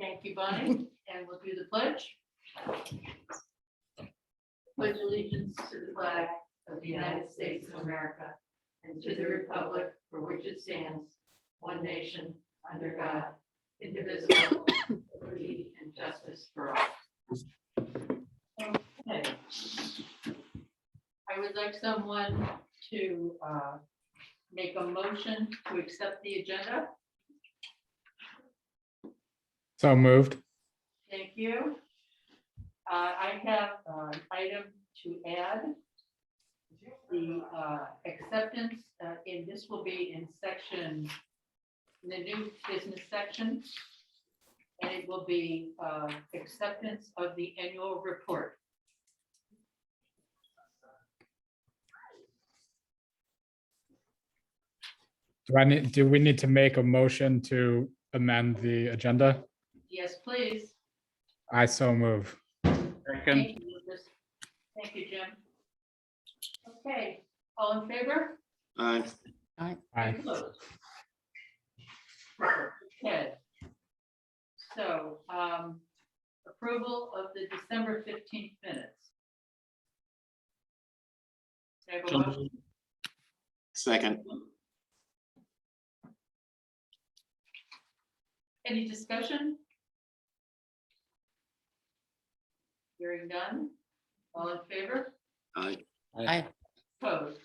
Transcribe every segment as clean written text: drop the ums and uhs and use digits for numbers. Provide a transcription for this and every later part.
Thank you, Bonnie. And we'll do the pledge. Pledge allegiance to the flag of the United States of America and to the republic for which it stands, one nation, under God, indivisible, with liberty and justice for all. Okay. I would like someone to make a motion to accept the agenda. So moved. Thank you. I have an item to add. The acceptance, and this will be in section, in the new business section. And it will be acceptance of the annual report. Do we need to make a motion to amend the agenda? Yes, please. I so move. Thank you, Lucas. Thank you, Jim. Okay, all in favor? Aye. Aye. Opposed? Okay. So, approval of the December 15th minutes. Can I have a motion? Second. Any discussion? Hearing none. All in favor? Aye. Aye. Opposed?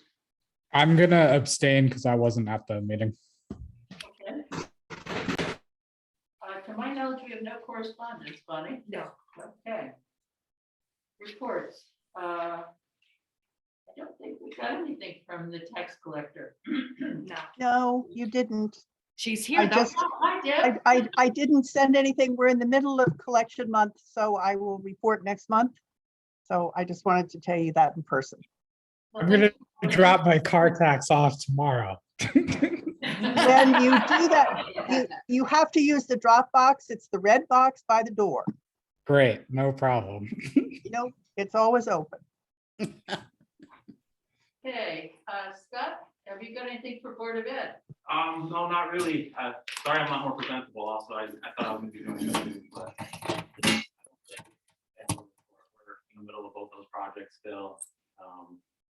I'm gonna abstain because I wasn't at the meeting. Okay. To my knowledge, we have no correspondence, Bonnie. No. Okay. Reports. I don't think we got anything from the tax collector. No. No, you didn't. She's I here though. just, Hi, Deb. I didn't send anything. We're in the middle of collection month, so I will report next month. So I just wanted to tell you that in person. Well, I'm gonna thank you. drop my car tax off tomorrow. When you do that, you have to use the drop box. It's the red box by the door. Great, no problem. You know, it's always open. Okay, Scott, have you got anything for Board of Ed? No, not really. Sorry, I'm not more presentable. Also, I thought I was gonna be doing something, but we're in the middle of both those projects still.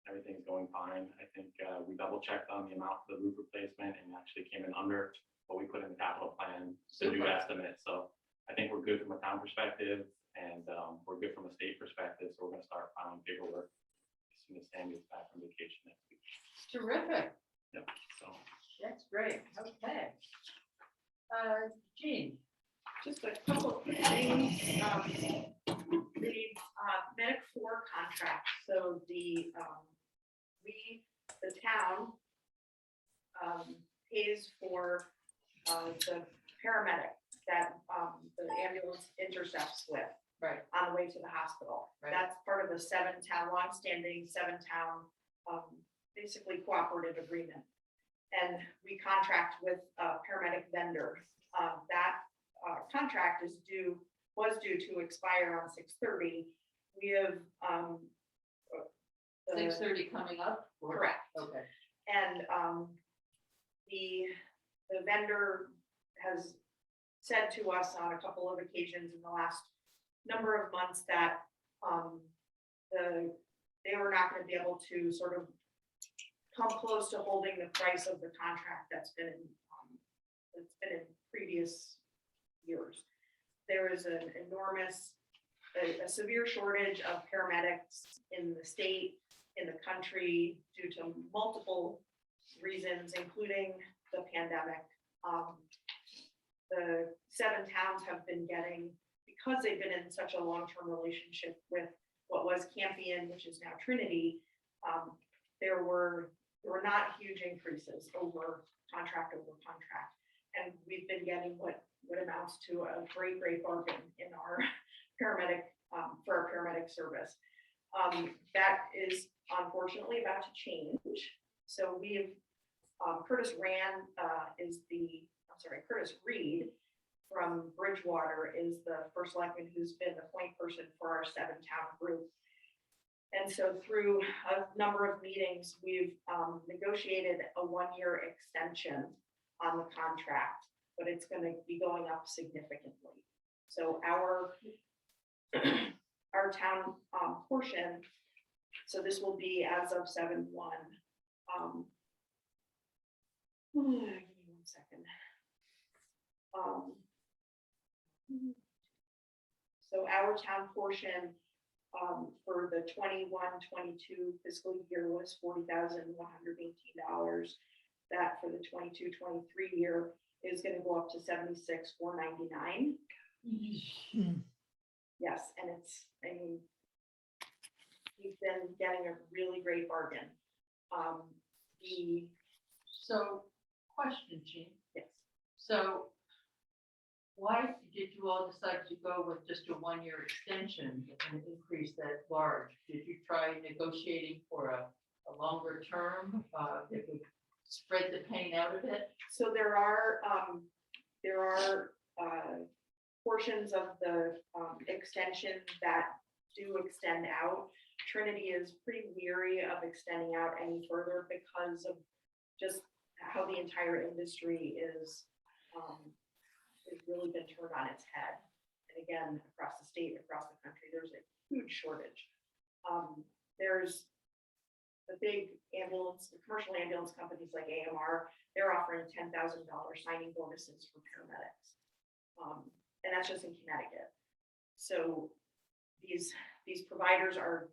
Everything's going fine. I think we double checked on the amount for the roof replacement and actually came in under what we put in the capital plan, the new Super. estimate. So I think we're good from a town perspective and we're good from a state perspective. So we're gonna start filing paperwork as soon as Sam gets back from vacation next week. Terrific. Yep. So. That's great. Okay. Jean. Just a couple of things. The Med 4 contract, so the town pays for the paramedic that the ambulance intercepts with Right. on the way to the hospital. Right. That's part of the longstanding seven-town basically cooperative agreement. And we contract with a paramedic vendor. That contract was due to expire on 6/30. We have 6:30 coming up? or- Correct. Okay. And the vendor has said to us on a couple of occasions in the last number of months that they were not going to be able to sort of come close to holding the price of the contract that's been in previous years. There is an enormous, a severe shortage of paramedics in the state, in the country, due to multiple reasons, including the pandemic. The 7 towns have been getting, because they've been in such a long-term relationship with what was Campion, which is now Trinity, there were not huge increases over contract. And we've been getting what amounts to a great bargain in our paramedic, for our paramedic service. That is unfortunately about to change. So we've, Curtis Reed from Bridgewater is the first selectman who's been the point person for our 7-town group. And so through a number of meetings, we've negotiated a 1-year extension on the contract, but it's going to be going up significantly. So our town portion, so this will be as of 7/1. Give me 1 second. So our town portion for the 21-22 fiscal year was $40,118. That for the 22-23 year is going to go up to $76,499. Yes, and it's, I mean, we've been getting a really great bargain. So, question, Jean. Yes. So why did you all decide to go with just a 1-year extension and increase that large? Did you try negotiating for a longer term that would spread the pain out a bit? So there are portions of the extension that do extend out. Trinity is pretty weary of extending out any further because of just how the entire industry is really been turned on its head. And again, across the state, across the country, there's a huge shortage. There's the big ambulance, the commercial ambulance companies like AMR, they're offering $10,000 signing bonuses for paramedics. And that's just in Connecticut. So these providers are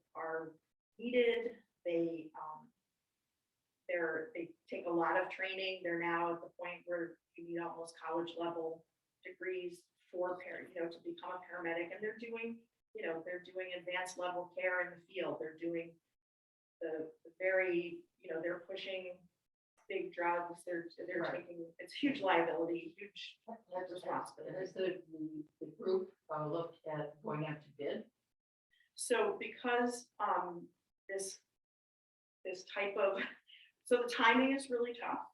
needed. They take a lot of training. They're now at the point where you need almost college level degrees for to become a paramedic, and they're doing advanced level care in the field. They're doing the very, they're pushing big drugs. They're Right. taking, it's huge liability, huge responsibility. Has the group looked at going out to bid? So because this type of, so the timing is really tough.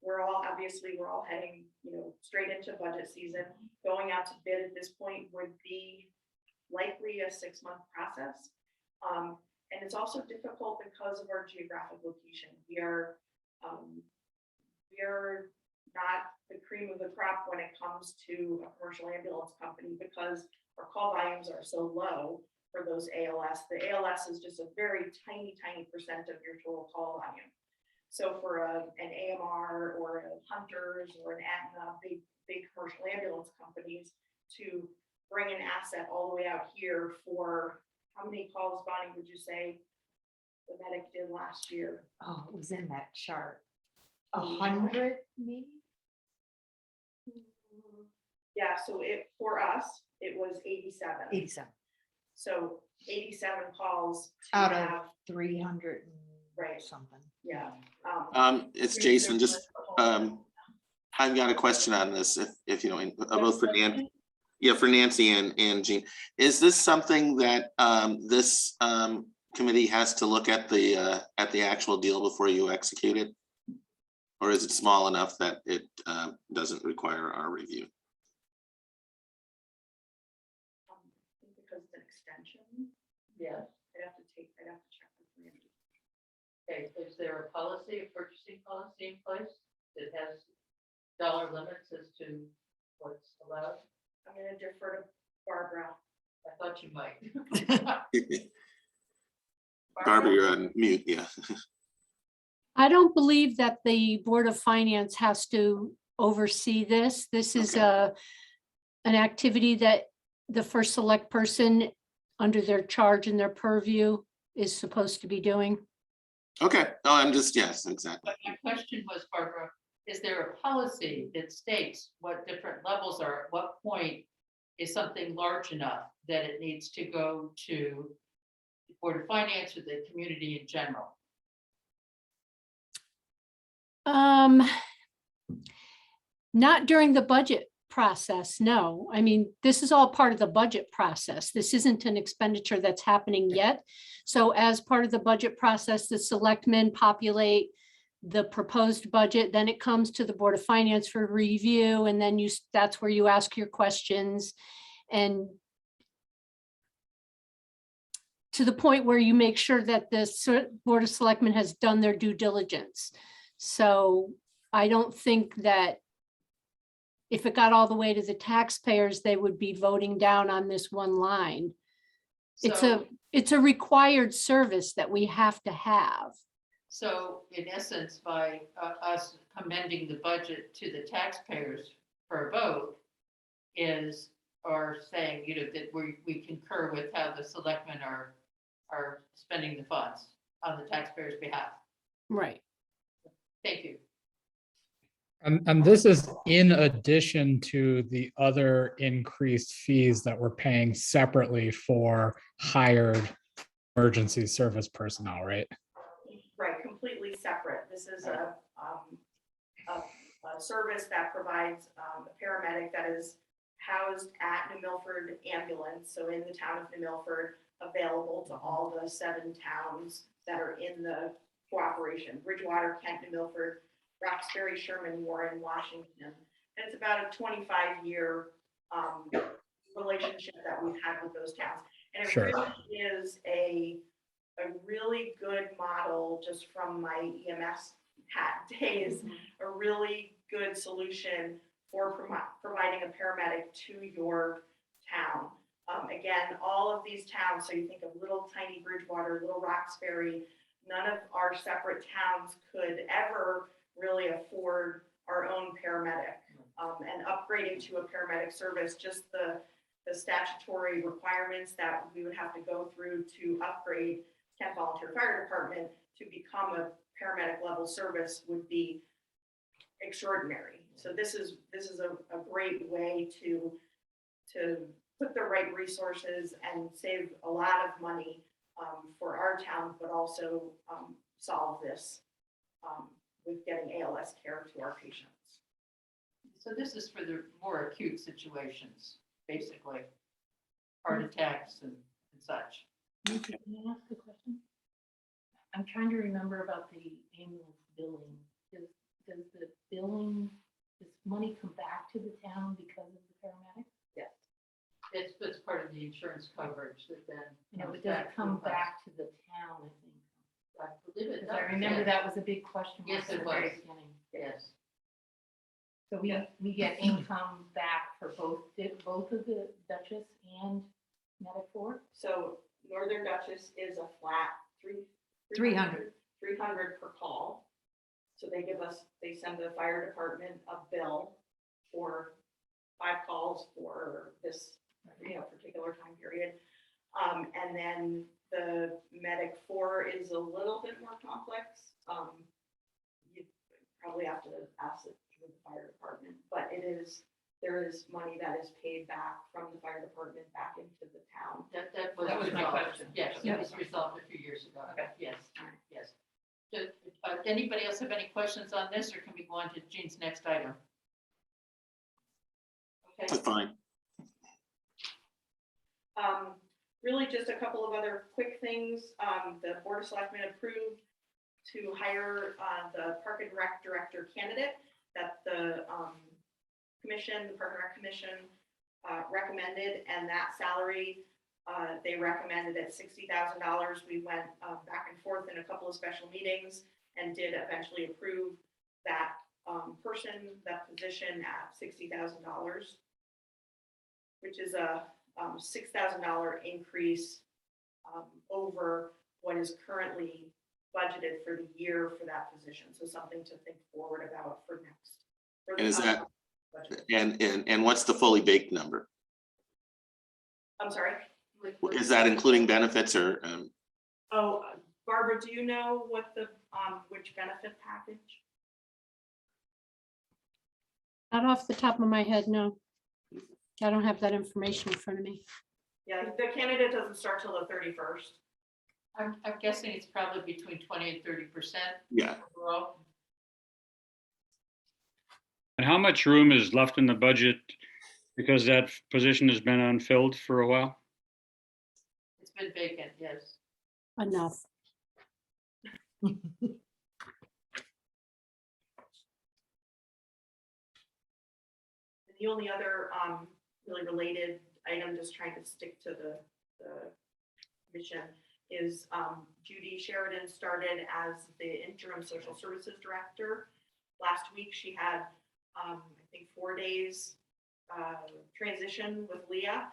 We're all heading, straight into budget season. Going out to bid at this point would be likely a 6-month process. And it's also difficult because of our geographic location. We are not the cream of the crop when it comes to a commercial ambulance company because our call volumes are so low for those ALS. The ALS is just a very tiny percent of your total call volume. So for an AMR or a Hunters or an Aetna, big commercial ambulance companies, to bring an asset all the way out here for how many calls, Bonnie, would you say the medic did last year? Oh, it was in that chart. 100 maybe? Yeah, so for us, it was 87. 87 So 87 calls to out have, of 300 and Right. something. yeah. It's Jason, just, I've got a question on this, if you know, both for Nancy. Yeah, for Nancy and Jean. Is this something that this committee has to look at the actual deal before you execute it? Or is it small enough that it doesn't require our review? Because it's an extension, Yes. I'd have to check with Randy. Okay, is there a policy, a purchasing policy in place that has dollar limits as to what's allowed? I'm gonna defer to Barbara. I thought you might. Barbara, you're on mute, yeah. I don't believe that the Board of Finance has to oversee this. This is an activity that the first select person under their charge and their purview is supposed to be doing. Okay, no, I'm just, yes, exactly. But my question was, Barbara, is there a policy that states what different levels are? At what point is something large enough that it needs to go to the Board of Finance or the community in general? Not during the budget process, no. I mean, this is all part of the budget process. This isn't an expenditure that's happening yet. So as part of the budget process, the selectmen populate the proposed budget, then it comes to the Board of Finance for review, and then that's where you ask your questions. And to the point where you make sure that the Board of Selectmen has done their due diligence. So I don't think that if it got all the way to the taxpayers, they would be voting down on this one line. So- It's a required service that we have to have. So in essence, by us amending the budget to the taxpayers for a vote is, or saying, that we concur with how the selectmen are spending the funds on the taxpayers' behalf. Right. Thank you. And this is in addition to the other increased fees that we're paying separately for hired emergency service personnel, right? Right, completely separate. This is a service that provides a paramedic that is housed at New Milford Ambulance, so in the town of New Milford, available to all the 7 towns that are in the cooperation: Bridgewater, Kent, New Milford, Roxbury, Sherman, Warren, Washington. And it's about a 25-year relationship that we've had with those towns. And it Sure. really is a really good model, just from my EMS hat days, a really good solution for providing a paramedic to your town. Again, all of these towns, so you think of little tiny Bridgewater, little Roxbury, none of our separate towns could ever really afford our own paramedic. And upgrading to a paramedic service, just the statutory requirements that we would have to go through to upgrade Kent Volunteer Fire Department to become a paramedic level service would be extraordinary. So this is a great way to put the right resources and save a lot of money for our town, but also solve this with getting ALS care to our patients. So this is for the more acute situations, basically, heart attacks and such. Can I ask a question? I'm trying to remember about the ambulance billing. Does the billing, does money come back to the town because of the paramedic? Yes. It's part of the insurance coverage that then. No, comes but does it to come us. back to the town, I think? I believe it Because I does, remember yes. that was a big question. Yes, mark it at the very was. beginning. Yes. So we get income back for both of the Duchess and Medic 4? So Northern Duchess is a flat 300. 300 per call. So they send the fire department a bill for 5 calls for this, particular time period. And then the Medic 4 is a little bit more complex. You probably have to ask it through the fire department, but there is money that is paid back from the fire department back into the town. That was That was my resolved. question. Yes, Yeah. that was resolved a few years ago. Okay. Yes, yes. Anybody else have any questions on this, or can we go on to Jean's next item? Okay. Fine. Really just a couple of other quick things. The Board of Selectmen approved to hire the Park and Rec Director candidate that the commission, the Park and Rec Commission recommended, and that salary they recommended at $60,000. We went back and forth in a couple of special meetings and did eventually approve that that position at $60,000, which is a $6,000 increase over what is currently budgeted for the year for that position. So something to think forward about for next. for the And is that, budget. and what's the fully baked number? I'm sorry. Is that including benefits or, Oh, Barbara, do you know what the, which benefit package? Not off the top of my head, no. I don't have that information in front of me. Yeah, the candidate doesn't start till the 31st. I'm guessing it's probably between 20 and 30% yeah, overall. And how much room is left in the budget because that position has been unfilled for a while? It's been vacant, yes. Enough. The only other really related item, just trying to stick to the mission, is Judy Sheridan started as the interim social services director. Last week, she had, I think 4 days transition with Leah,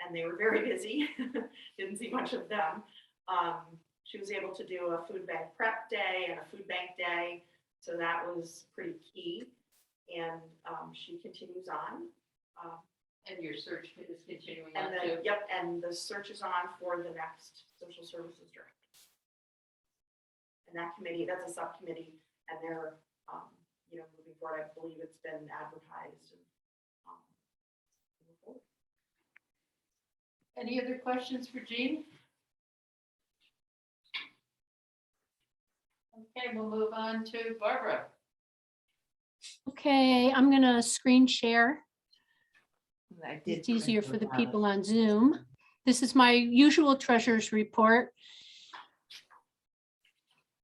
and they were very busy. Didn't see much of them. She was able to do a food bank prep day and a food bank day, so that was pretty key. And she continues on. And your search is continuing And on then, too. yep, and the search is on for the next social services director. And that committee, that's a subcommittee, and they're, moving forward. I believe it's been advertised. And, move forward. Any other questions for Jean? Okay, we'll move on to Barbara. Okay, I'm gonna screen share. I did It's easier print for the those out. people on Zoom. This is my usual treasurer's report.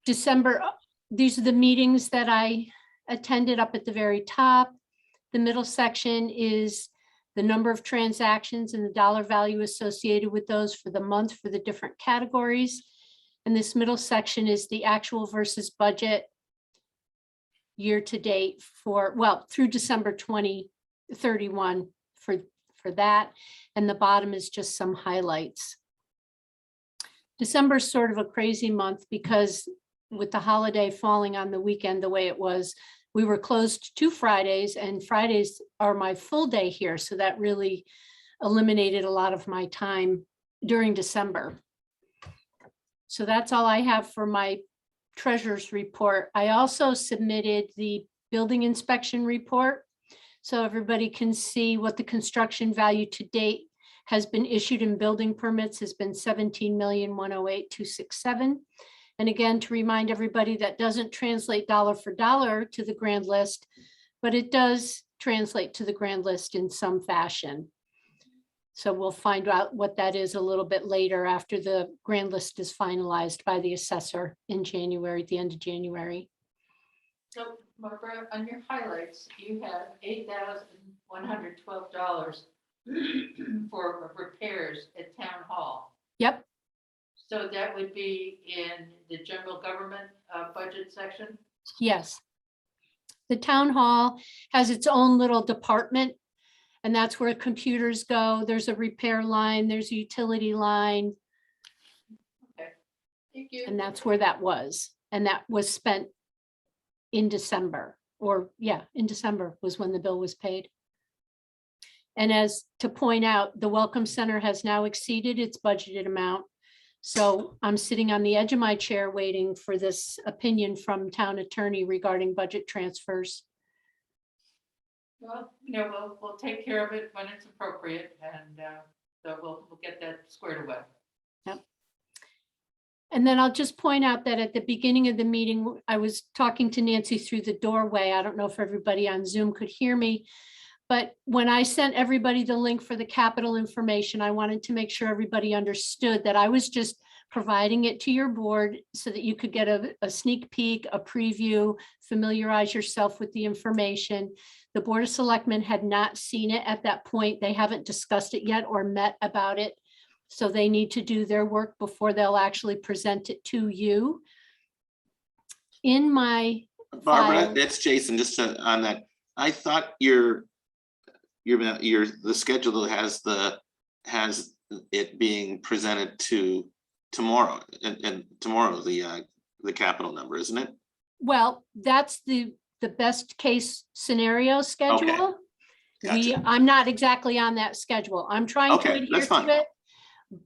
December, these are the meetings that I attended up at the very top. The middle section is the number of transactions and the dollar value associated with those for the month for the different categories. And this middle section is the actual versus budget year to date for, well, through December 2031 for that. And the bottom is just some highlights. December is sort of a crazy month because with the holiday falling on the weekend the way it was, we were closed 2 Fridays, and Fridays are my full day here. So that really eliminated a lot of my time during December. So that's all I have for my treasurer's report. I also submitted the building inspection report, so everybody can see what the construction value to date has been issued in building permits has been 17,108,267. And again, to remind everybody, that doesn't translate dollar for dollar to the grand list, but it does translate to the grand list in some fashion. So we'll find out what that is a little bit later after the grand list is finalized by the assessor in January, at the end of January. So Barbara, on your highlights, you have $8,112 for repairs at Town Hall. Yep, So that would be in the general government budget section? yes. The town hall has its own little department, and that's where computers go. There's a repair line, there's a utility line, Thank you. and that's where that was. And that was spent in December, or yeah, in December was when the bill was paid. And as to point out, the Welcome Center has now exceeded its budgeted amount. So I'm sitting on the edge of my chair waiting for this opinion from town attorney regarding budget transfers. Well, we'll take care of it when it's appropriate, and so we'll get that squared away. And then I'll just point out that at the beginning of the meeting, I was talking to Nancy through the doorway. I don't know if everybody on Zoom could hear me, but when I sent everybody the link for the capital information, I wanted to make sure everybody understood that I was just providing it to your board so that you could get a sneak peek, a preview, familiarize yourself with the information. The Board of Selectmen had not seen it at that point. They haven't discussed it yet or met about it. So they need to do their work before they'll actually present it to you. In my Barbara, file. it's Jason, just on that. I thought the schedule has it being presented to tomorrow, and tomorrow, the capital number, isn't it? Well, that's the best case scenario schedule. Gotcha. I'm not exactly on that schedule. I'm trying to Okay, adhere that's fine. to it,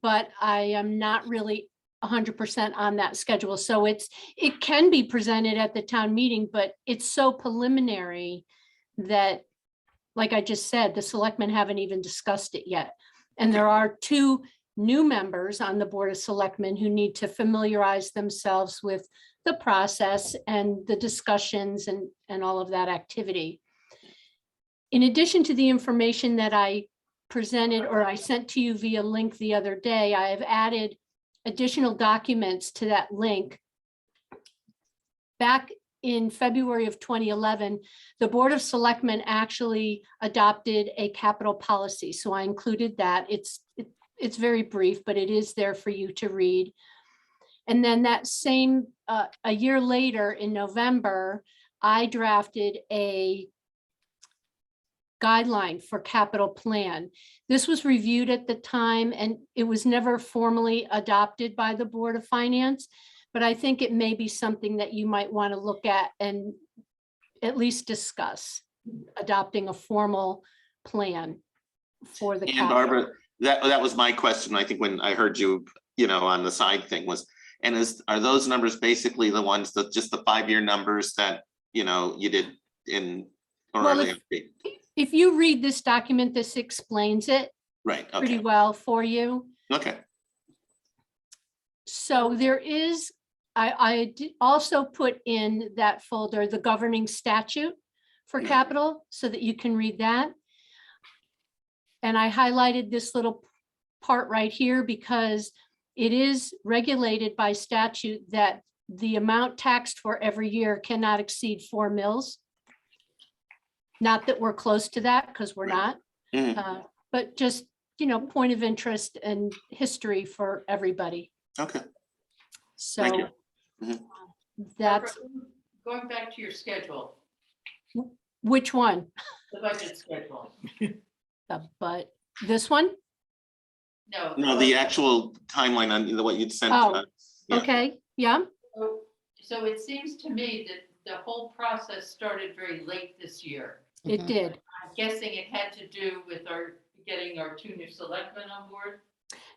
but I am not really 100% on that schedule. So it can be presented at the town meeting, but it's so preliminary that, like I just said, the selectmen haven't even discussed it yet. And there are 2 new members on the Board of Selectmen who need to familiarize themselves with the process and the discussions and all of that activity. In addition to the information that I presented or I sent to you via link the other day, I have added additional documents to that link. Back in February of 2011, the Board of Selectmen actually adopted a capital policy. So I included that. It's very brief, but it is there for you to read. And then that same, a year later in November, I drafted a guideline for capital plan. This was reviewed at the time and it was never formally adopted by the Board of Finance. But I think it may be something that you might want to look at and at least discuss adopting a formal plan for the And capital. Barbara, that was my question. I think when I heard you, on the side thing was, and are those numbers basically the ones that just the 5-year numbers that, you did in? Or Well, are they updated? If you read this document, this explains it Right, pretty okay, well for you. okay, So there is, I also put in that folder, the governing statute for capital, so that you can read that. And I highlighted this little part right here because it is regulated by statute that the amount taxed for every year cannot exceed 4 mils. Not that we're close to that, because we're not, Mhm. but just, point of interest and history for everybody. okay. Thank So you. Mhm. that's, Barbara, going back to your schedule, which one? the budget schedule. But this one? No. No, the actual timeline on what you'd sent. Oh, Yeah. okay, yeah, So it seems to me that the whole process started very late this year. it did. I'm guessing it had to do with getting our 2 new selectmen on board.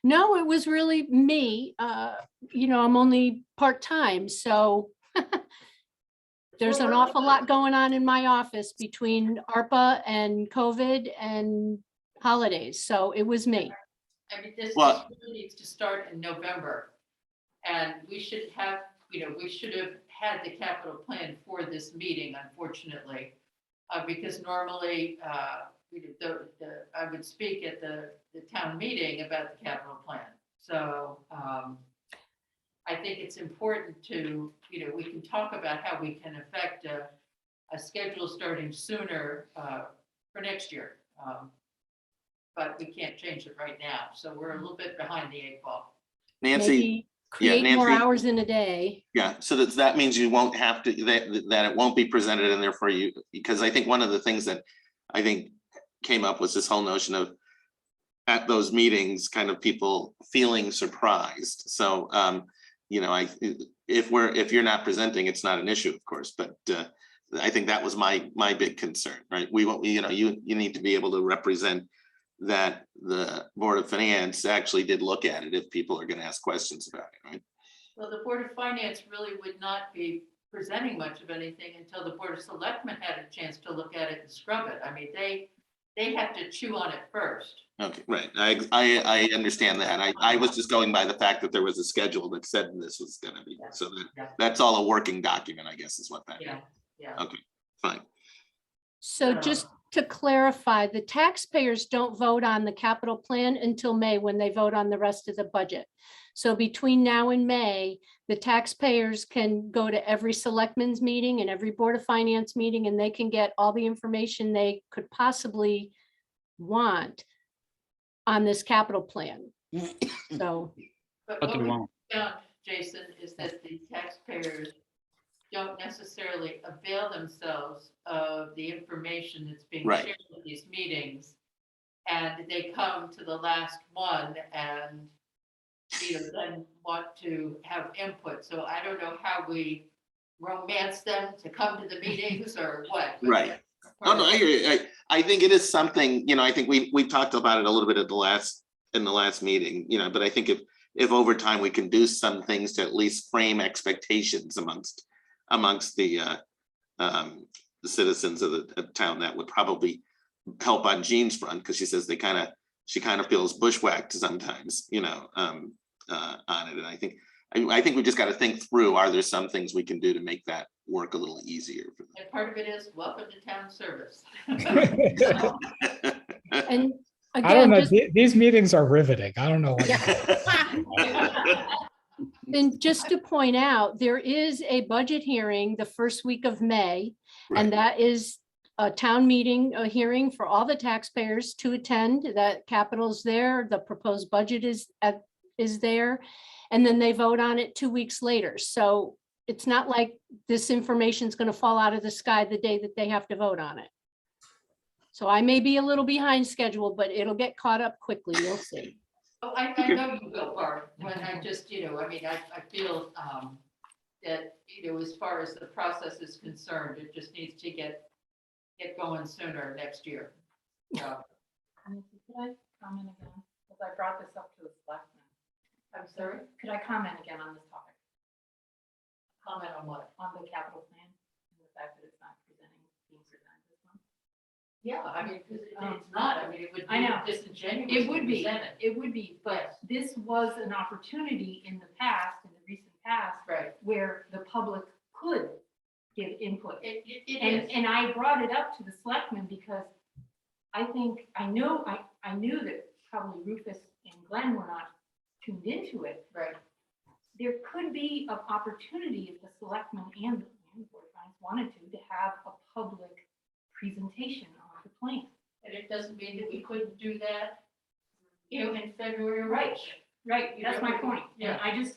No, it was really me. I'm only part-time, so there's an awful lot going on in my office between ARPA and COVID and holidays. So it was me. I mean, this Well- really needs to start in November. And we should have, we should have had the capital plan for this meeting, unfortunately. Because normally, I would speak at the town meeting about the capital plan. So I think it's important to, we can talk about how we can affect a schedule starting sooner for next year. But we can't change it right now. So we're a little bit behind the 8 ball. Nancy, Maybe create more Nancy. hours in a day. yeah, so that means you won't have to, that it won't be presented and therefore you, because I think one of the things that I think came up was this whole notion of at those meetings, kind of people feeling surprised. So, if you're not presenting, it's not an issue, of course, but I think that was my big concern, right? You need to be able to represent that the Board of Finance actually did look at it if people are going to ask questions about it, right? Well, the Board of Finance really would not be presenting much of anything until the Board of Selectmen had a chance to look at it and scrub it. I mean, they have to chew on it first. Okay, right. I understand that. I was just going by the fact that there was a schedule that said this was gonna be, so that's all a working document, I guess is what that is. Yeah. Okay, fine. So just to clarify, the taxpayers don't vote on the capital plan until May when they vote on the rest of the budget. So between now and May, the taxpayers can go to every selectmen's meeting and every Board of Finance meeting, and they can get all the information they could possibly want on this capital plan. So, But But what they we won't. found, Jason, is that the taxpayers don't necessarily avail themselves of the information that's being Right. shared at these meetings. And they come to the last one and, then want to have input. So I don't know how we romance them to come to the meetings or what. but Right. that's Oh, part no, of I it. hear you. I think it is something, I think we talked about it a little bit in the last meeting, but I think if over time we can do some things to at least frame expectations amongst the citizens of the town, that would probably help on Jean's front, because she says she kind of feels bushwhacked sometimes, on it. And I think we just got to think through, are there some things we can do to make that work a little easier for them? And part of it is welcome to town service. and I don't again, know, just these meetings are riveting. I don't know. what And just to point out, there is a budget hearing the first week of May, and that is a town meeting, a hearing for all the taxpayers to attend. That capital's there, the proposed budget is there, and then they vote on it 2 weeks later. So it's not like this information is going to fall out of the sky the day that they have to vote on it. So I may be a little behind schedule, but it'll get caught up quickly. You'll see. Oh, I know you will, Barb, but I just, I mean, I feel that, as far as the process is concerned, it just needs to get going sooner next year. So, Could I comment again? Because I brought this up to the selectmen. I'm sorry, Could I comment again on this topic, comment on what? on the capital plan? And the fact that it's not being presented this month? Yeah, I mean, because it's not, I mean, it would I know. be disingenuous. It would to be, present it. it would be, but this was an opportunity in the past, in the recent past, Right, where the public could give input. it And, is. and I brought it up to the selectmen because I think, I knew that probably Rufus and Glenn were not tuned into it. Right, There could be an opportunity if the selectmen and the board of finance wanted to have a public presentation on the plan. and it doesn't mean that we couldn't do that, in February or March. Right, that's my point. Yeah. And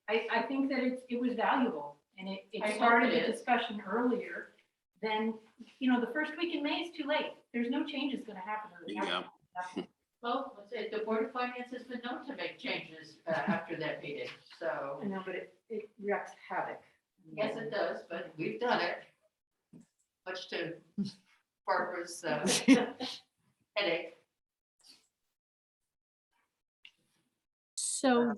I think that it was valuable, and I it hope started it the is. discussion earlier. Then, the first week in May is too late. There's no changes gonna happen. to the capital plan. Well, let's say the Board of Finance has been known to make changes after that meeting, so. I know, but it wreaks havoc. Yes, it does, but we've done it. Much to Barbara's headache. So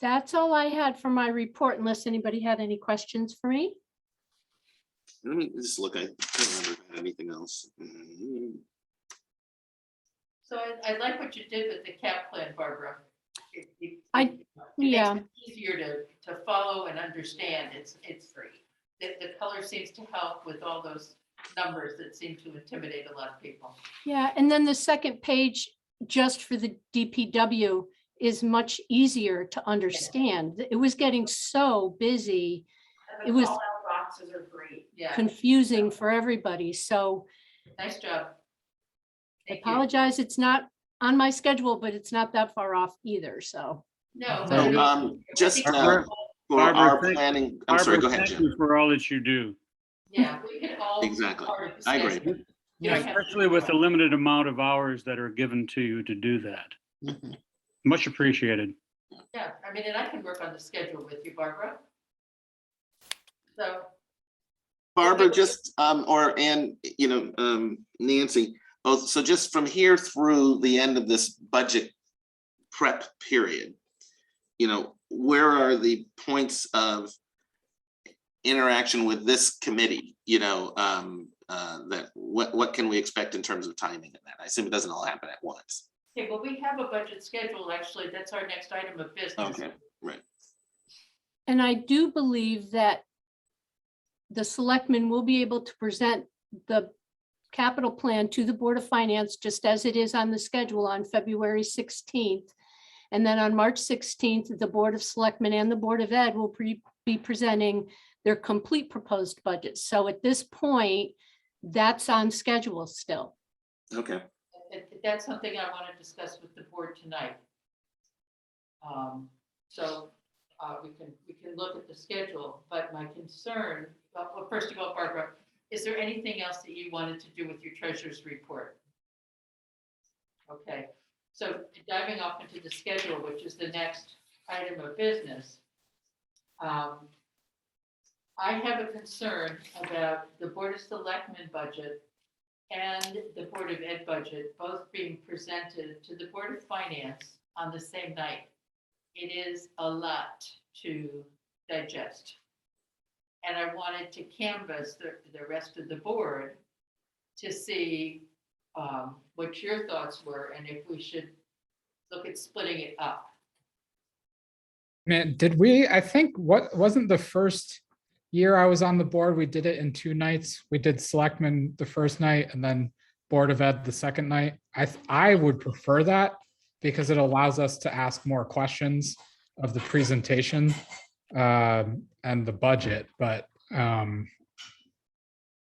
that's all I had for my report, unless anybody had any questions for me. Let me just look, I can't remember if I had anything else. So I like what you did with the cap plan, Barbara. It Yeah. makes it easier to follow and understand. It's free. The color seems to help with all those numbers that seem to intimidate a lot of people. Yeah, and then the second page, just for the DPW, is much easier to understand. It was getting so busy, And It the was- call out boxes are great. Yeah, confusing for everybody. So nice job. I Thank you. apologize, it's not on my schedule, but it's not that far off either, so. No. So, but I mean, just Barbara- for Barbara, our thank- planning, I'm sorry, Barbara, go ahead, thank Jim. you for all that you do. Yeah, we can all. be Exactly. part of the I agree. schedule. You Yeah, don't have to especially do with it. the limited amount of hours that are given to you to do that. Much appreciated. Yeah, I mean, and I can work on the schedule with you, Barbara. So, Barbara, just, Nancy, both, so just from here through the end of this budget prep period, where are the points of interaction with this committee, that, what can we expect in terms of timing in that? I assume it doesn't all happen at once. okay, well, we have a budget schedule, actually, that's our next item of business. Okay, right. And I do believe that the selectmen will be able to present the capital plan to the Board of Finance, just as it is on the schedule on February 16th. And then on March 16th, the Board of Selectmen and the Board of Ed will be presenting their complete proposed budget. So at this point, that's on schedule still. Okay. That's something I want to discuss with the board tonight. So we can look at the schedule, but my concern, well, first of all, Barbara, is there anything else that you wanted to do with your treasurer's report? Okay, so diving off into the schedule, which is the next item of business. I have a concern about the Board of Selectmen budget and the Board of Ed budget both being presented to the Board of Finance on the same night. It is a lot to digest. And I wanted to canvass the rest of the board to see what your thoughts were and if we should look at splitting it up. Man, I think, wasn't the first year I was on the board, we did it in 2 nights. We did selectmen the first night and then Board of Ed the second night. I would prefer that because it allows us to ask more questions of the presentation and the budget, but I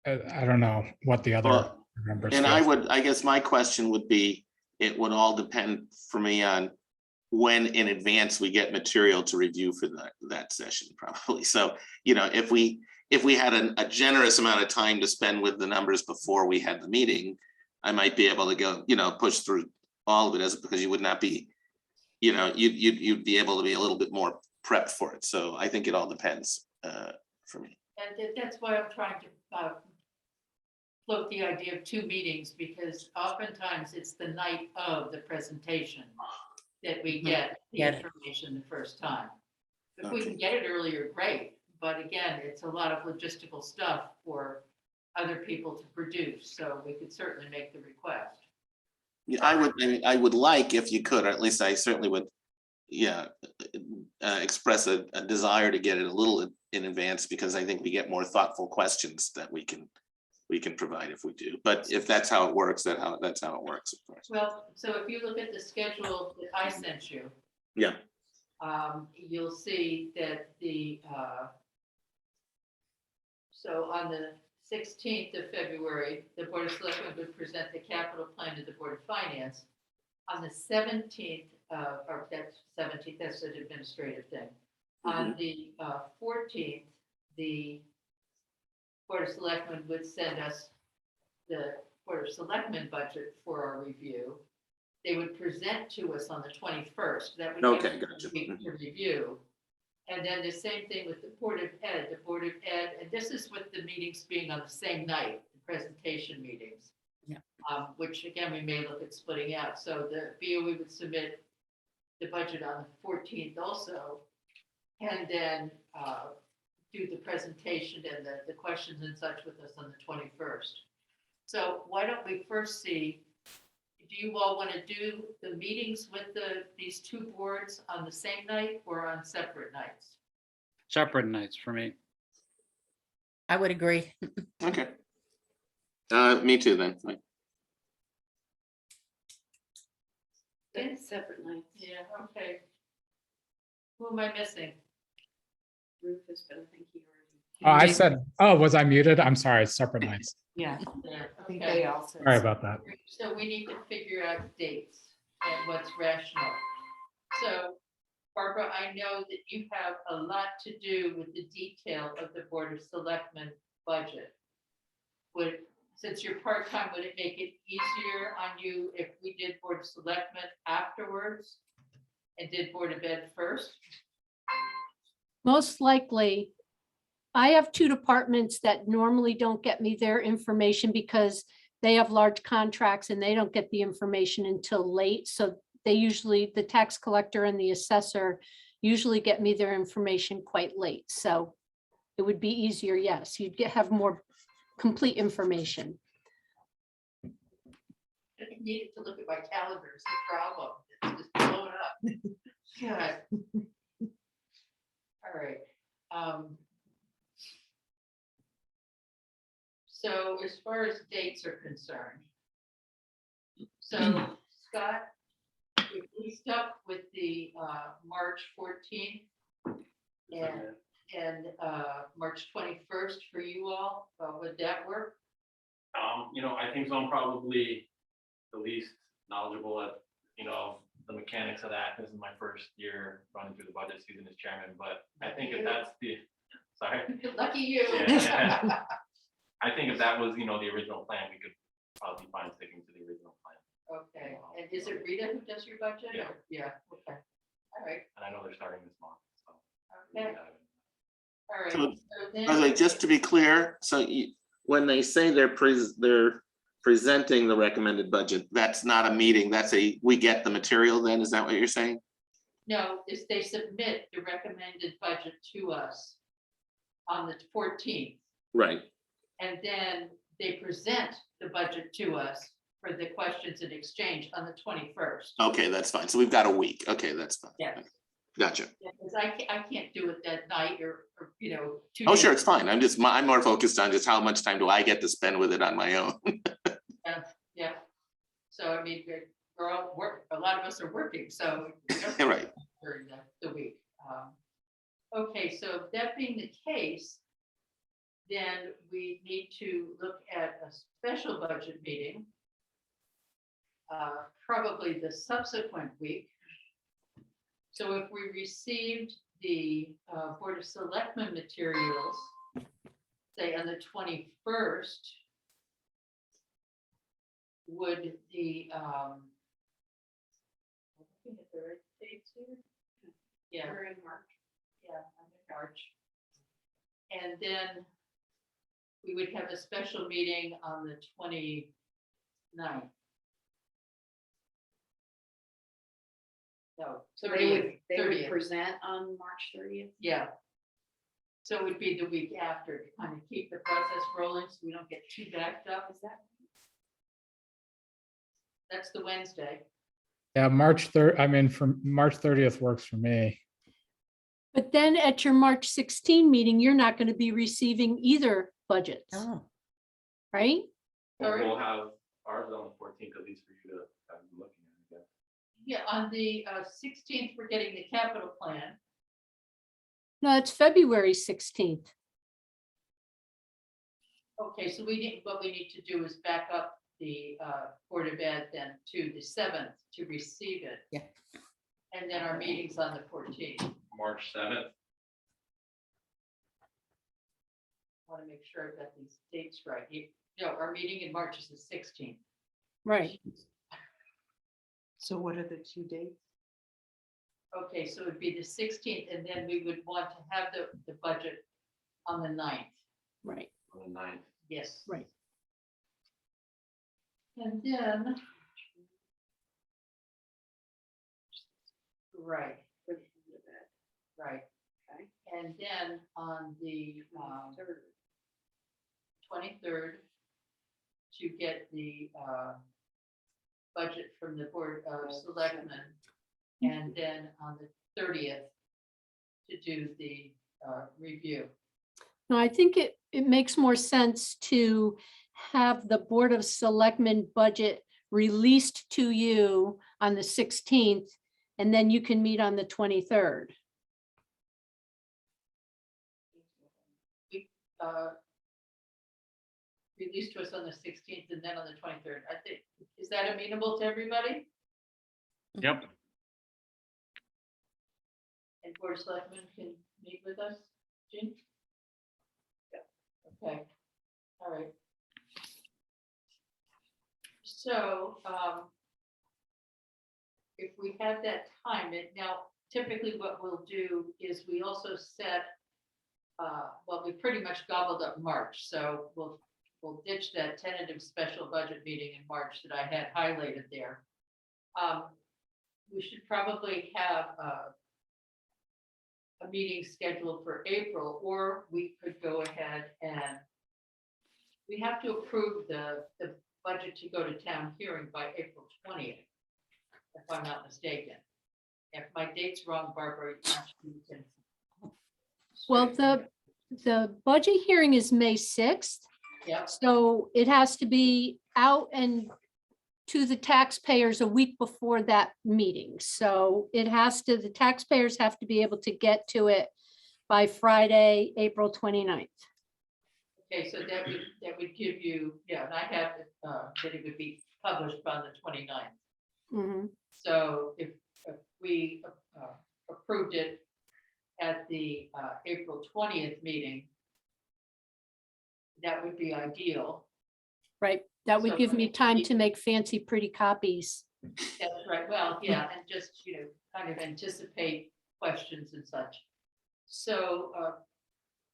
don't know what the other Well, members. And feel. I guess my question would be, it would all depend for me on when in advance we get material to review for that session, probably. So, if we had a generous amount of time to spend with the numbers before we had the meeting, I might be able to go, you know, push through all of it as, because you would not be, you know, you'd be able to be a little bit more prepped for it. So I think it all depends for me. And that's why I'm trying to float the idea of 2 meetings, because oftentimes it's the night of the presentation that we get the Get it. information the first time. If we Okay. can get it earlier, great, but again, it's a lot of logistical stuff for other people to produce, so we could certainly make the request. Yeah, I would like, if you could, or at least I certainly would, yeah, express a desire to get it a little in advance, because I think we get more thoughtful questions that we can provide if we do. But if that's how it works, that's how it works, of course. Well, so if you look at the schedule that I sent you, Yeah, you'll see that so on the 16th of February, the Board of Selectmen would present the capital plan to the Board of Finance. On the 17th, or that's 17th, that's an administrative thing. On the 14th, the Board of Selectmen would send us the Board of Selectmen budget for our review. They would present to us on the 21st. That would Okay, give us gotcha. a week to review. And then the same thing with the Board of Ed, and this is with the meetings being on the same night, the presentation meetings. Yeah. Which again, we may look at splitting out. So the BOE would submit the budget on the 14th also, and then do the presentation and the questions and such with us on the 21st. So why don't we first see, do you all want to do the meetings with these 2 boards on the same night or on separate nights? Separate nights for me. I would agree. okay. Me too then. Fine. Separate nights. Yeah, okay. Who am I missing? Rufus, but I think he Oh, already. I said, oh, was I muted? I'm sorry, it's separate nights. Yeah, Yeah, I think okay. they all said. Sorry about that. So we need to figure out dates and what's rational. So Barbara, I know that you have a lot to do with the detail of the Board of Selectmen budget. Since you're part-time, would it make it easier on you if we did Board of Selectmen afterwards and did Board of Ed first? Most likely, I have 2 departments that normally don't get me their information because they have large contracts and they don't get the information until late. So they usually, the tax collector and the assessor usually get me their information quite late. So it would be easier, yes, you'd have more complete information. I needed to look at my calendar, it's the problem, it's just blowing up. God. All right. So as far as dates are concerned, so Scott, if we stuck with the March 14th and March 21st for you all, would that work? You know, I think so. I'm probably the least knowledgeable at, you know, the mechanics of that. This is my first year running through the budget season as chairman, but I think if that's sorry. Lucky you. Yeah. I think if that was, you know, the original plan, we could probably be fine sticking to the original plan. Okay, and is it Rita who does your budget? Yeah. Yeah, okay. All right, And I know they're starting this month, so. okay, all right. So, So then- By the way, just to be clear, so when they say they're presenting the recommended budget, that's not a meeting, that's we get the material then, is that what you're saying? No, is they submit the recommended budget to us on the 14th, Right, and then they present the budget to us for the questions and exchange on the 21st. okay, that's fine, so we've got a week, okay, that's fine. Yes. Gotcha. Because I can't do it that night or you know. 2 Oh, days. sure, it's fine, I'm more focused on just how much time do I get to spend with it on my own. Yeah. So I mean, we're all a lot of us are working, so. we don't Right. During the week. Okay, so that being the case, then we need to look at a special budget meeting. Probably the subsequent week. So if we received the Board of Selectmen materials, say on the 21st, would the, looking at the right dates here? Yeah, We're in March. yeah, I'm in March. And then we would have a special meeting on the 29th. No, They 30th, would 30th, present on March 30th. yeah. So it would be the week after to kind of keep the process rolling so we don't get too backed up. Is that? That's the Wednesday. Yeah, March 3rd, I mean, from March 30th works for me. But then at your March 16 meeting, you're not going to be receiving either budgets, Oh, right? Sorry? We'll have ours on the 14th, at least for you to have been looking at, I guess. Yeah, on the 16th, we're getting the capital plan. No, it's February 16th. Okay, so what we need to do is back up the Board of Ed then to the 7th to receive it. Yeah. And then our meeting's on the 14th. March 7th. Want to make sure I've got these dates right. No, our meeting in March is the 16th. Right. So what are the 2 dates? Okay, so it'd be the 16th, and then we would want to have the budget on the 9th. Right. On the 9th. Yes. Right. And then. Right. Right. Okay. And then on the 23rd, to get the budget from the Board of Selectmen. And then on the 30th, to do the review. No, I think it makes more sense to have the Board of Selectmen budget released to you on the 16th, and then you can meet on the 23rd. Released to us on the 16th and then on the 23rd. I think, is that amenable to everybody? Yep. And Board of Selectmen can meet with us, Jean? Yep. Okay, all right. So, if we have that time, now typically what we'll do is we also set, well, we pretty much gobbled up March, so we'll ditch that tentative special budget meeting in March that I had highlighted there. We should probably have a meeting scheduled for April, or we could go ahead and we have to approve the budget to go to town hearing by April 20th, if I'm not mistaken. If my date's wrong, Barbara, you can. Well, the budget hearing is May 6th. Yep, So it has to be out and to the taxpayers a week before that meeting. So the taxpayers have to be able to get to it by Friday, April 29th. okay, so that would give you, yeah, and I have it, that it would be published on the 29th. Mhm. So if we approved it at the April 20th meeting, that would be ideal. Right, that would So give when me it- time to make fancy, pretty copies. That's right, well, yeah, and just, kind of anticipate questions and such. So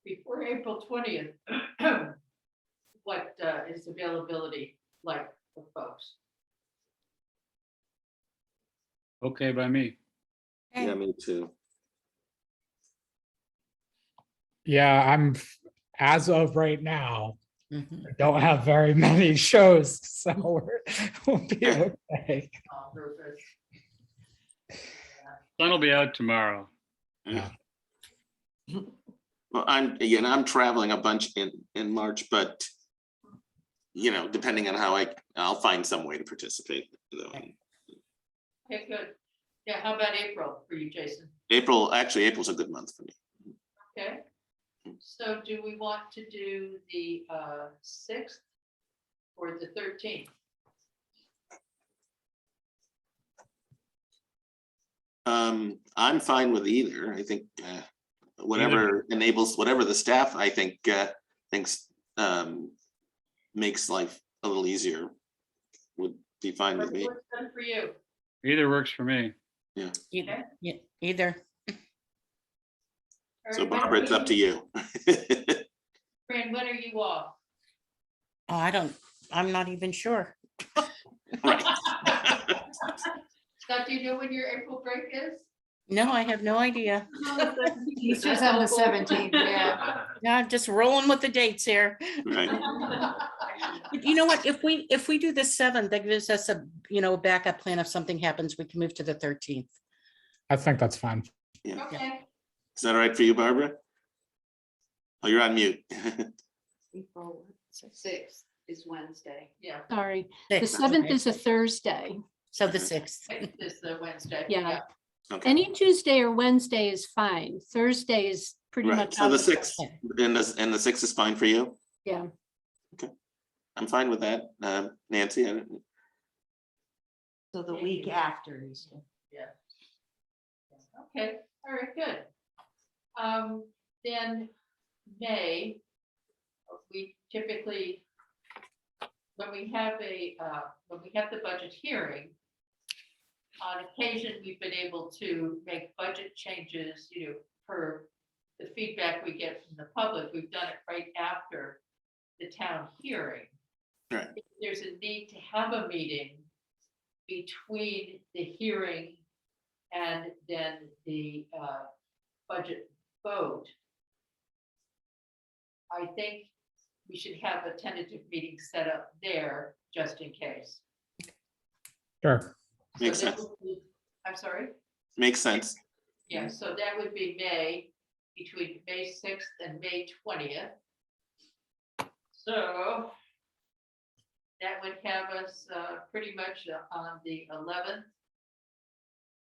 before April 20th, what is availability like for folks? Okay by me. Yeah, me too. Yeah, as of right now, mhm. I don't have very many shows, so we'll be okay. Rufus? Sun will be out tomorrow. Yeah. Well, I'm traveling a bunch in March, but depending on how I'll find some way to participate. Okay, good. Yeah, how about April for you, Jason? April's a good month for me. Okay. So do we want to do the 6th or the 13th? I'm fine with either. I think whatever the staff, I think, thinks makes life a little easier. would be fine with me. What's done for you? Either works for me. Either. All So right, when Barbara, it's are up to you. Fran, when are you off? Oh, I'm not even sure. Right. Scott, do you know when your April break is? No, I have no idea. Easter's on the 17th, yeah. No, I'm just rolling with the dates here. Right. But you know what? If we do the 7th, that gives us a, backup plan. If something happens, we can move to the 13th. I think that's fine. Okay, Is that all right for you, Barbara? Oh, you're on mute. April 6th is Wednesday. yeah, Sorry. The 6th, 7th okay. is a Thursday. So the 6th. this is the Wednesday. Yeah. Okay. Any Tuesday or Wednesday is fine. Thursday is pretty Right. much. So out the of the 6th question. and the 6th is fine for you? Yeah. I'm fine with that. Nancy, So the week after Easter. Yeah. Okay, all right, good. Then May, we typically, when we have the budget hearing, on occasion, we've been able to make budget changes, per the feedback we get from the public. We've done it right after the town hearing. Right. If there's a need to have a meeting between the hearing and then the budget vote, I think we should have a tentative meeting set up there just in case. Sure. Makes So that sense. would be- I'm sorry? Makes sense. Yeah, so that would be between May 6th and May 20th. So that would have us pretty much on the 11th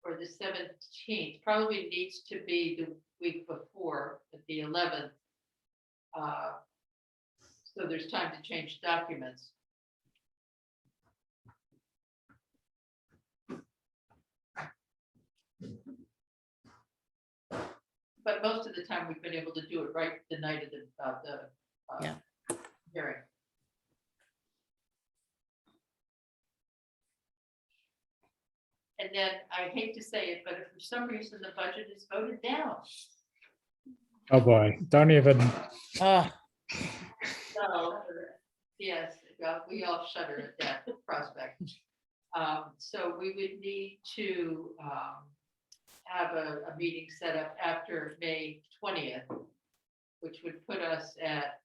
or the 17th. Probably needs to be the week before, at the 11th. So there's time to change documents. But most of the time, we've been able to do it right the night of the Yeah. hearing. And then I hate to say it, but if for some reason the budget is voted down, Oh, boy. Don't even, Oh, so, yes, well, we all shudder at that prospect. So we would need to have a meeting set up after May 20th, which would put us at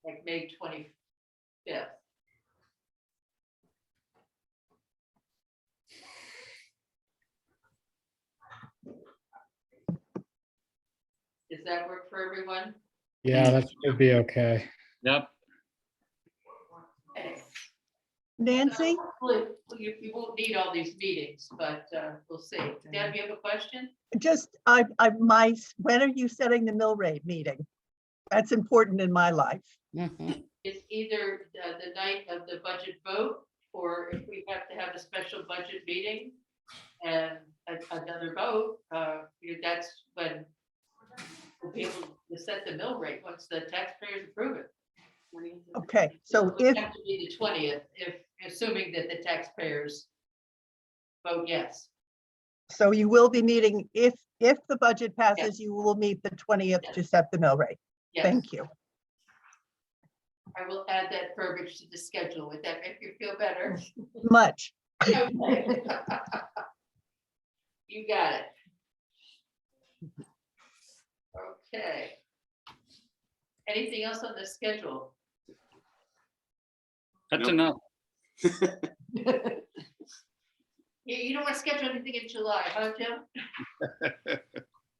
like May 25th. Does that work for everyone? yeah, that should be okay. Yep. Okay. Nancy? Hopefully, you won't need all these meetings, but we'll see. Deb, you have a question? Just, when are you setting the mill rate meeting? That's important in my life. mhm. It's either the night of the budget vote, or if we have to have a special budget meeting and another vote, that's when we'll be able to set the mill rate once the taxpayers approve it. Okay, so It would if, have to be the 20th, assuming that the taxpayers vote yes. so you will be meeting, if the budget passes, you will meet the 20th to set the mill rate. Yes. Thank you. I will add that verbiage to the schedule. Would that make you feel better? Much. Okay. You got it. Okay. Anything else on the schedule? That's Nope. enough. You don't want to schedule anything in July, huh, Jim?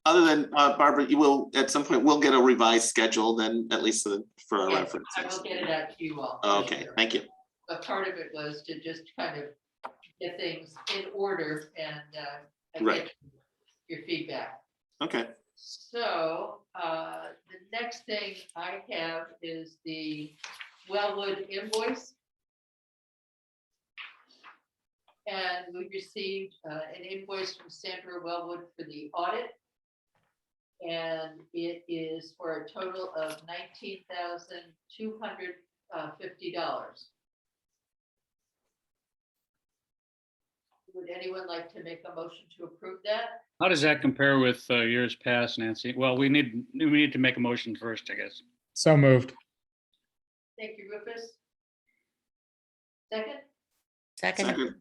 Other than Barbara, you will, at some point, we'll get a revised schedule then, at least for our Yes, reference. I will get it out to you all. for Okay, sure. thank you. But part of it was to just kind of get things in order and Right. get your feedback. Okay, So the next thing I have is the Wellwood invoice. And we received an invoice from Sandra Wellwood for the audit. And it is for a total of $19,250. Would anyone like to make a motion to approve that? How does that compare with years past, Nancy? Well, we need to make a motion first, I guess. So moved. Thank you, Rufus. Second, Second, Second,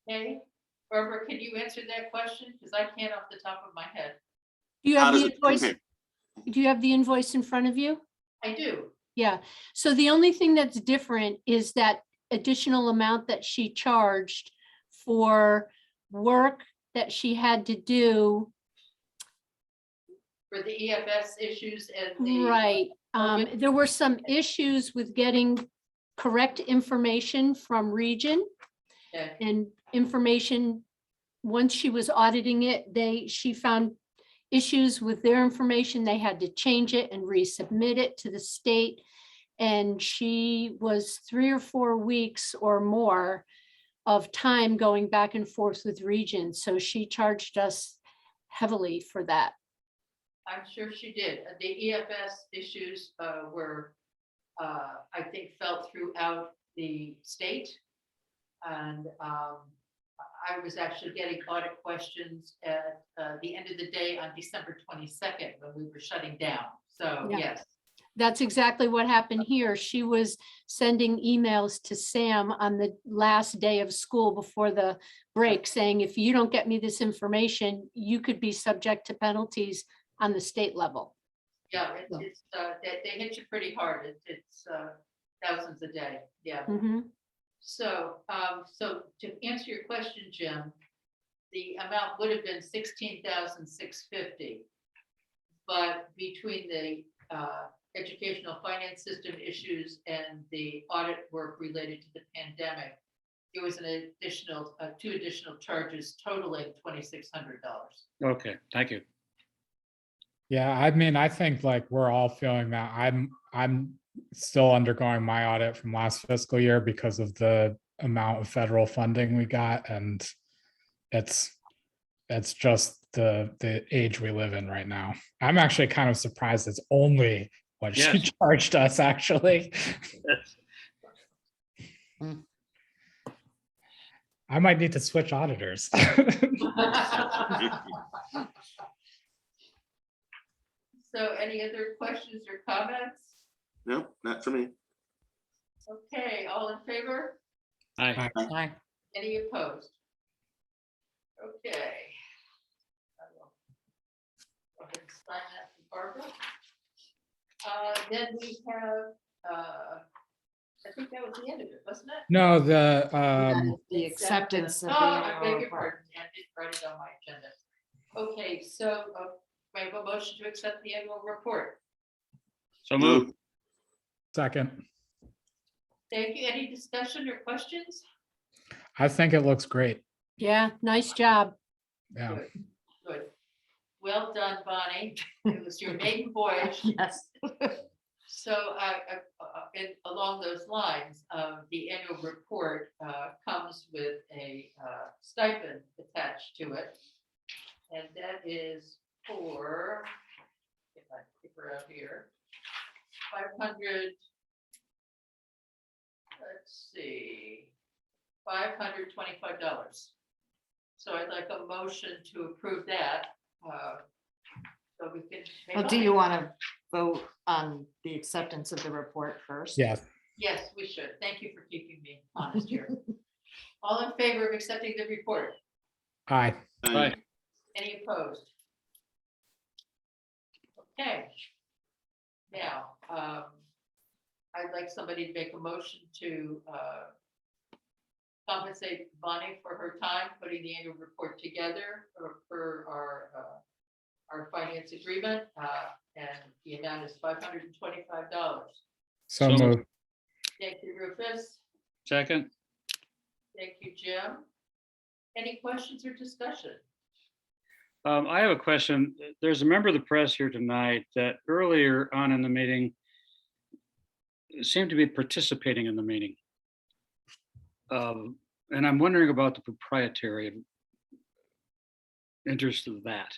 okay. Barbara, can you answer that question? Because I can't off the top of my head. Do you how have does the it invoice? compare? Do you have the invoice in front of you? I do. Yeah, so the only thing that's different is that additional amount that she charged for work that she had to do. For the EFS issues and the. Right, Okay. there were some issues with getting correct information from Region Okay. and information. Once she was auditing it, she found issues with their information. They had to change it and resubmit it to the state. And she was 3 or 4 weeks or more of time going back and forth with Region. So she charged us heavily for that. I'm sure she did. The EFS issues were, I think, felt throughout the state. And I was actually getting audit questions at the end of the day on December 22nd when we were shutting down. So, Yeah. yes. That's exactly what happened here. She was sending emails to Sam on the last day of school before the break saying, if you don't get me this information, you could be subject to penalties on the state level. Yeah, it's they hit you pretty hard. It's thousands a day. Yeah. Mhm. So, so to answer your question, Jim, the amount would have been 16,650. But between the educational finance system issues and the audit work related to the pandemic, there was an additional, 2 additional charges totaling $2,600. Okay, thank you. Yeah, I mean, I think like we're all feeling that. I'm still undergoing my audit from last fiscal year because of the amount of federal funding we got, and it's just the age we live in right now. I'm actually kind of surprised it's only what she Yes. charged us, actually. Mm. I might need to switch auditors. So any other questions or comments? No, not for me. Okay, all in favor? Aye. aye. Any opposed? Okay. I will go ahead and sign that for Barbara. Then we have, I think that was the end of it, wasn't it? No, the The acceptance of Oh, the I annual beg your report. pardon, I didn't write it on my agenda. Okay, so I have a motion to accept the annual report. So moved. second, Thank you. Any discussion or questions? I think it looks great. Yeah, nice job. Yeah. Good, good. Well done, Bonnie. It was your maiden voyage. Yes. So and along those lines, the annual report comes with a stipend attached to it. And that is for, if I figure out here, 500, let's see, $525. So I'd like a motion to approve that. So we can. Well, do you want to vote on the acceptance of the report first? Yes. Yes, we should. Thank you for keeping me honest here. All in favor of accepting the report? Aye. Aye. Any opposed? Okay. Now, I'd like somebody to make a motion to compensate Bonnie for her time putting the annual report together for our finance agreement, and the amount is $525. So So moved. Thank you, Rufus. Second. Thank you, Jim. Any questions or discussion? I have a question. There's a member of the press here tonight that earlier on in the meeting seemed to be participating in the meeting. And I'm wondering about the proprietary interest of that.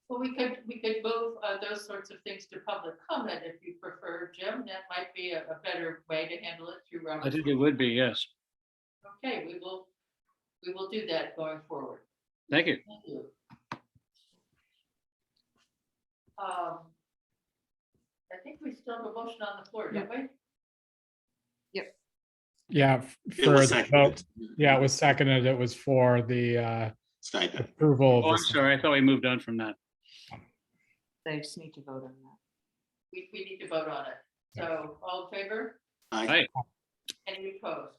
Well, we could move those sorts of things to public comment if you prefer, Jim. That might be a better way to handle it through I Robert. think it would be, yes. Okay, we will do that going forward. Thank you. Thank you. I think we still have a motion on the floor, don't we? Yeah, It for was the seconded. vote. Yeah, it was seconded. It was for the Stipend. approval of Oh, I'm the sorry. I thought we moved on from that. They just need to vote on that. We need to vote on it. So all in favor? Aye. Any opposed?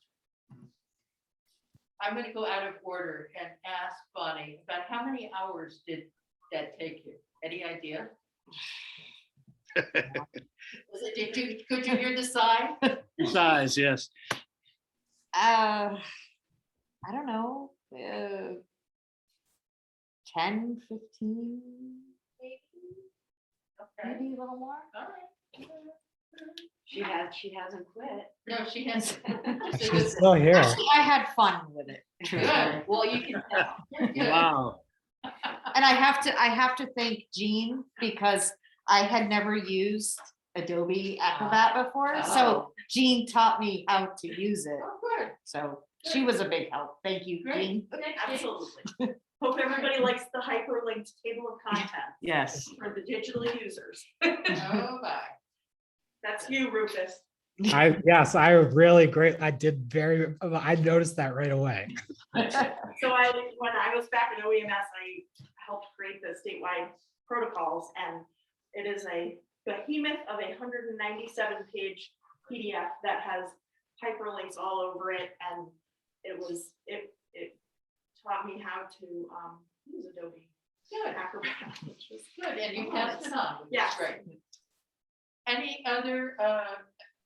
I'm gonna go out of order and ask Bonnie, about how many hours did that take you? Any idea? Could you hear the sigh? Size, yes. I don't know, 10, 15, Okay, maybe a little more. all right. She hasn't quit. No, she hasn't. She's still here. Actually, I had fun with it. Good, well, you can tell. Good. Wow. And I have to thank Jean because I had never used Adobe Acrobat before. Oh. So Jean taught me how to use it. Oh, good. So she was a big help. Thank you, Great. Jean. Absolutely. Hope everybody likes the hyperlinked table of contents Yes. for the digital users. Oh, my. That's you, Rufus. Yes, I really great. I noticed that right away. So when I was back in OEMS, I helped create the statewide protocols, and it is a behemoth of a 197-page PDF that has hyperlinks all over it, and it taught me how to use Adobe Acrobat, which was Good, and you passed it on, which is Yes. great. Any other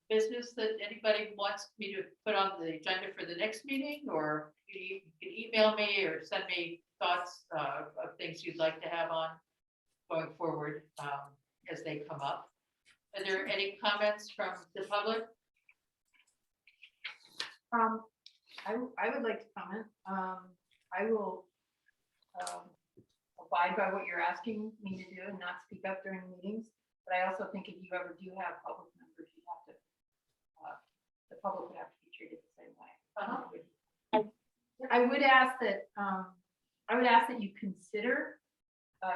business that anybody wants me to put on the agenda for the next meeting? Or you can email me or send me thoughts of things you'd like to have on going forward as they come up. Are there any comments from the public? I would like to comment. I will abide by what you're asking me to do and not speak up during meetings. But I also think if you ever do have public members, you have to, the public would have to be treated the same way. I would ask that you consider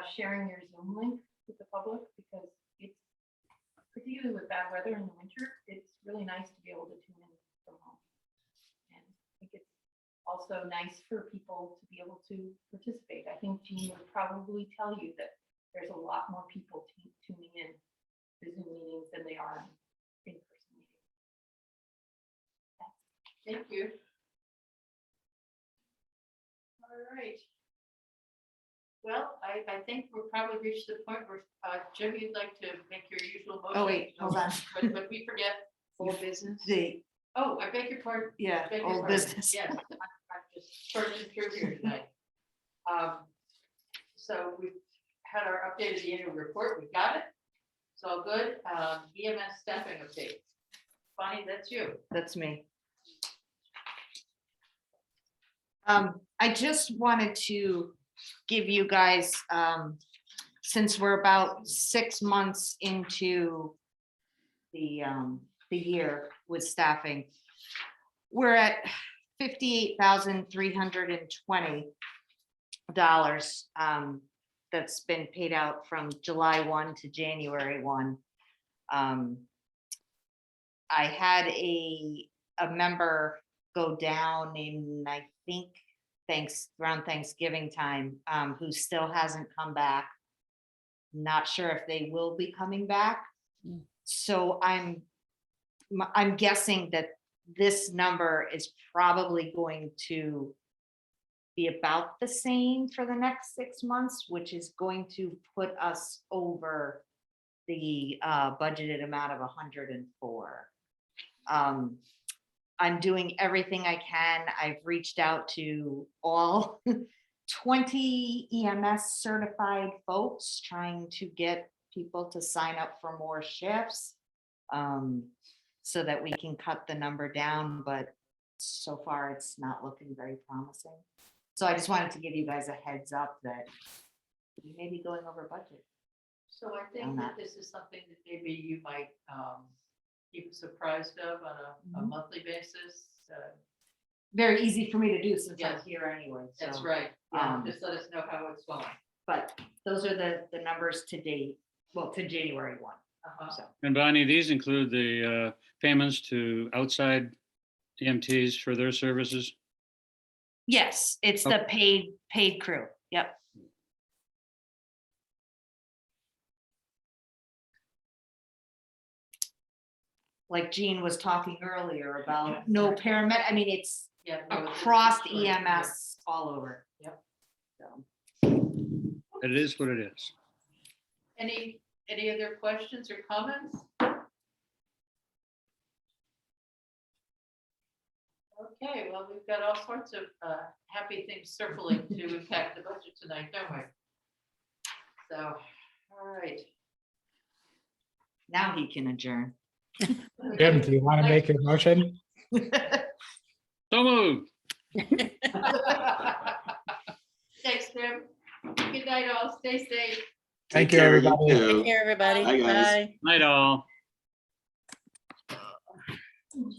sharing your Zoom link with the public, because it's, particularly with bad weather in the winter, it's really nice to be able to tune in from home. And I think it's also nice for people to be able to participate. I think Jean would probably tell you that there's a lot more people tuning in to Zoom meetings than they are in in-person meetings. Thank you. All right. Well, I think we'll probably reach the point where, Jim, you'd like to make your usual motion. Oh, wait, hold on. But we forget. Old business. Oh, I beg your pardon. Yeah, Beg your old pardon. business. Yes, I'm just searching through here tonight. So we've had our updated annual report, we got it. It's all good. EMS staffing update. Bonnie, that's you. That's me. I just wanted to give you guys, since we're about 6 months into the year with staffing, we're at $58,320 that's been paid out from July 1 to January 1. I had a member go down in, I think, around Thanksgiving time, who still hasn't come back. Not sure if they will be coming back. So I'm guessing that this number is probably going to be about the same for the next 6 months, which is going to put us over the budgeted amount of 104. I'm doing everything I can. I've reached out to all 20 EMS certified folks, trying to get people to sign up for more shifts, so that we can cut the number down, but so far it's not looking very promising. So I just wanted to give you guys a heads up that we may be going over budget. So I think that this is something that maybe you might keep us apprised of on a monthly basis. very easy for me to do since I'm Yes. here anyway. That's so, right. Yeah, um, just let us know how it's going. But those are the numbers to date, well, to January 1. Uh-huh. So, And Bonnie, these include the payments to outside EMTs for their services? yes, it's the paid crew. Yep. Like Jean was talking earlier about no paramedic, I mean, it's Yeah. no, it's across just short, yeah. EMS all over. Yep. So, It is what it is. Any other questions or comments? Okay, well, we've got all sorts of happy things circling to impact the budget tonight, don't we? So, all right. now he can adjourn. Jim, do you want to make a motion? So moved. Thanks, Tim. Good night, all. Stay safe. Thank Take you, care, everybody. too. Take care, everybody. Bye, guys. Bye. Night all. Can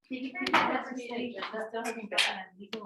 you guys pass me an agenda?